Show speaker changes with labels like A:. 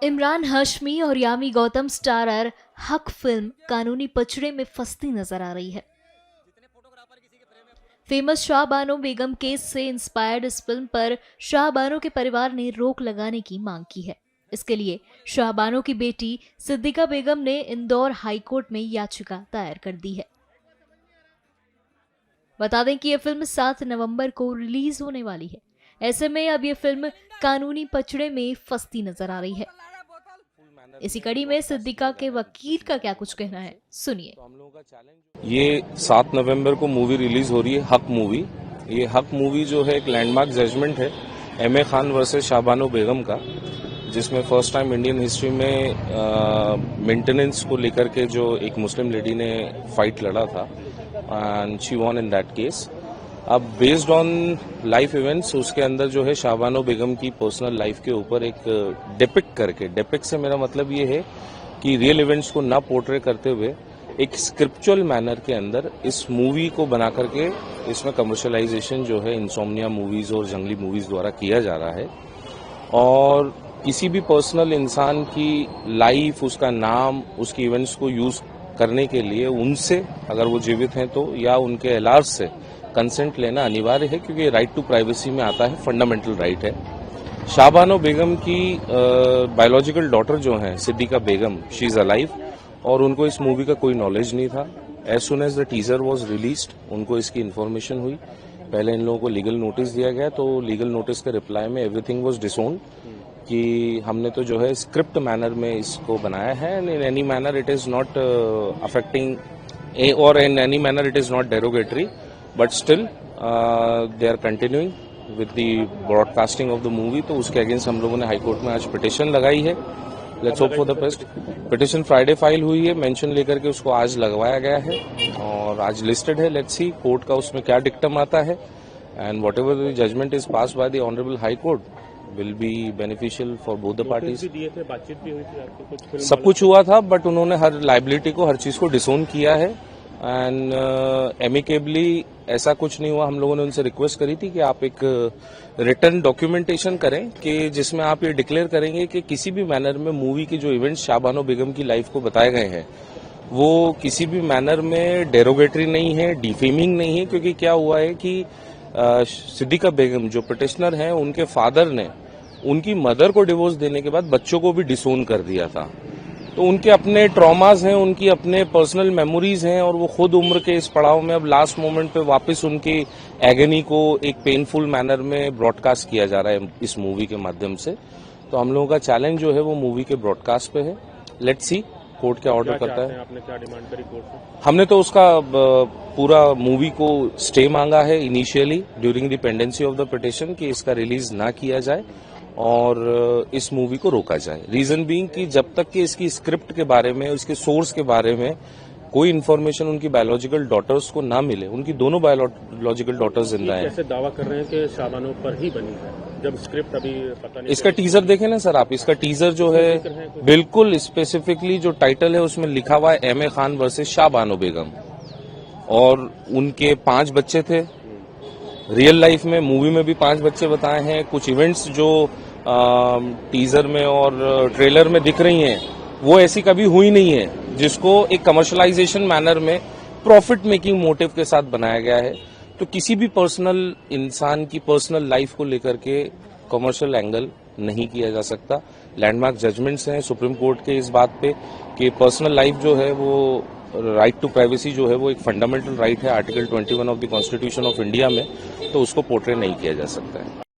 A: इमरान हाशमी और यामी गौतम स्टारर हक फिल्म कानूनी पचड़े में फंसती नजर आ रही है। फेमस शाहबानो बेगम केस से इंस्पायर्ड इस फिल्म पर शाहबानो के परिवार ने रोक लगाने की मांग की है। इसके लिए शाहबानो की बेटी सिद्दीका बेगम ने इंदौर हाईकोर्ट में याचिका दायर कर दी है। बता दें कि यह फिल्म 7 नवंबर को रिलीज होने वाली है। ऐसे में अब यह फिल्म कानूनी पचड़े में फंसती नजर आ रही है। इसी कड़ी में सिद्दीका के वकील का क्या कुछ कहना है, सुनिए।
B: ये 7 नवंबर को मूवी रिलीज हो रही है, हक मूवी। ये हक मूवी जो है एक लैंडमार्क जजमेंट है एम.ए. खान वर्सेस शाहबानो बेगम का, जिसमें फर्स्ट टाइम इंडियन हिस्ट्री में मेंटेनेंस को लेकर के जो एक मुस्लिम लेडी ने फाइट लड़ा था and she von in that case. अब बेस्ड ऑन लाइफ इवेंट्स उसके अंदर जो है शाहबानो बेगम की पर्सनल लाइफ के ऊपर एक डिपिक्ट करके, डिपिक्ट से मेरा मतलब ये है कि रियल इवेंट्स को ना पोर्ट्रे करते हुए एक स्क्रिप्चुअल मैनर के अंदर इस मूवी को बना करके इसमें कमर्शियलाइजेशन जो है इंसोम्निया मूवीज और जंगली मूवीज द्वारा किया जा रहा है। और किसी भी पर्सनल इंसान की लाइफ, उसका नाम, उसकी इवेंट्स को यूज करने के लिए उनसे, अगर वो जीवित हैं तो, या उनके एलार्ज से कंसेंट लेना अनिवार्य है, क्योंकि राइट टू प्राइवेसी में आता है, फंडामेंटल राइट है। शाहबानो बेगम की बायोलॉजिकल डॉटर जो है Siddiqa Begum, she is alive, और उनको इस मूवी का कोई नॉलेज नहीं था। As soon as the teaser was released उनको इसकी इन्फॉर्मेशन हुई। पहले इन लोगों को लीगल नोटिस दिया गया, तो लीगल नोटिस के रिप्लाई में एवरीथिंग वाज डिसोन्ड कि हमने तो जो है स्क्रिप्ट मैनर में इसको बनाया है, and in any manner it is not affecting और in any manner it is not derogatory, but still they are continuing with the broadcasting of the movie. तो उसके अगेंस्ट हम लोगों ने हाईकोर्ट में आज पिटिशन लगाई है। Let's hope for the best. Petition Friday file हुई है, मेंशन लेकर के उसको आज लगवाया गया है और आज लिस्टेड है। लेट्स सी कोर्ट का उसमें क्या डिक्टम आता है, and whatever the judgement is pass by the honourable high court will be beneficial for both the parties.
C: बातचीत भी हुई थी,
B: सब कुछ हुआ था, बट उन्होंने हर लाइबिलिटी को, हर चीज को डिसोन किया है एंड एमिकेबली ऐसा कुछ नहीं हुआ। हम लोगों ने उनसे रिक्वेस्ट करी थी कि आप एक रिटर्न डॉक्यूमेंटेशन करें कि जिसमें आप ये डिक्लेयर करेंगे कि किसी भी मैनर में मूवी के जो इवेंट्स शाहबानो बेगम की लाइफ को बताए गए हैं वो किसी भी मैनर में डेरोगेटरी नहीं है, डिफेमिंग नहीं है। क्योंकि क्या हुआ है कि सिद्दीका बेगम जो पिटिशनर हैं, उनके फादर ने उनकी मदर को डिवोर्स देने के बाद बच्चों को भी डिसोन कर दिया था। तो उनके अपने ट्रॉमाज हैं, उनकी अपने पर्सनल मेमोरीज हैं, और वो खुद उम्र के इस पड़ाव में अब लास्ट मोमेंट पे वापस उनकी एगनी को एक पेनफुल मैनर में ब्रॉडकास्ट किया जा रहा है इस मूवी के माध्यम से। तो हम लोगों का चैलेंज जो है वो मूवी के ब्रॉडकास्ट पे है। लेट्स सी कोर्ट क्या ऑर्डर करता है।
C: आपने क्या डिमांड करी कोर्ट से?
B: हमने तो उसका पूरा मूवी को स्टे मांगा है initially during the pendency of the petition कि इसका रिलीज ना किया जाए और इस मूवी को रोका जाए। रीजन बीइंग कि जब तक कि इसकी स्क्रिप्ट के बारे में, उसके सोर्स के बारे में कोई इन्फॉर्मेशन उनकी बायोलॉजिकल डॉटर्स को ना मिले। उनकी दोनों बायोलॉजिकल डॉटर्स जिंदा हैं।
C: कैसे दावा कर रहे हैं कि शाहबानो पर ही बनी है जब स्क्रिप्ट अभी पता नहीं।
B: इसका टीजर देखें ना सर आप, इसका टीजर जो है बिल्कुल स्पेसिफिकली जो टाइटल है उसमें लिखा हुआ है एम.ए. खान वर्सेस शाहबानो बेगम, और उनके 5 बच्चे थे। रियल लाइफ में मूवी में भी 5 बच्चे बताए हैं। कुछ इवेंट्स जो टीजर में और ट्रेलर में दिख रही हैं वो ऐसी कभी हुई नहीं है, जिसको एक कमर्शियलाइजेशन मैनर में प्रॉफिट मेकिंग मोटिव के साथ बनाया गया है। तो किसी भी पर्सनल इंसान की पर्सनल लाइफ को लेकर के कमर्शियल एंगल नहीं किया जा सकता। लैंडमार्क जजमेंट्स हैं सुप्रीम कोर्ट के इस बात पे कि पर्सनल लाइफ जो है वो, राइट टू प्राइवेसी जो है वो एक फंडामेंटल राइट है article 21 of the constitution of India में, तो उसको पोर्ट्रे नहीं किया जा सकता है।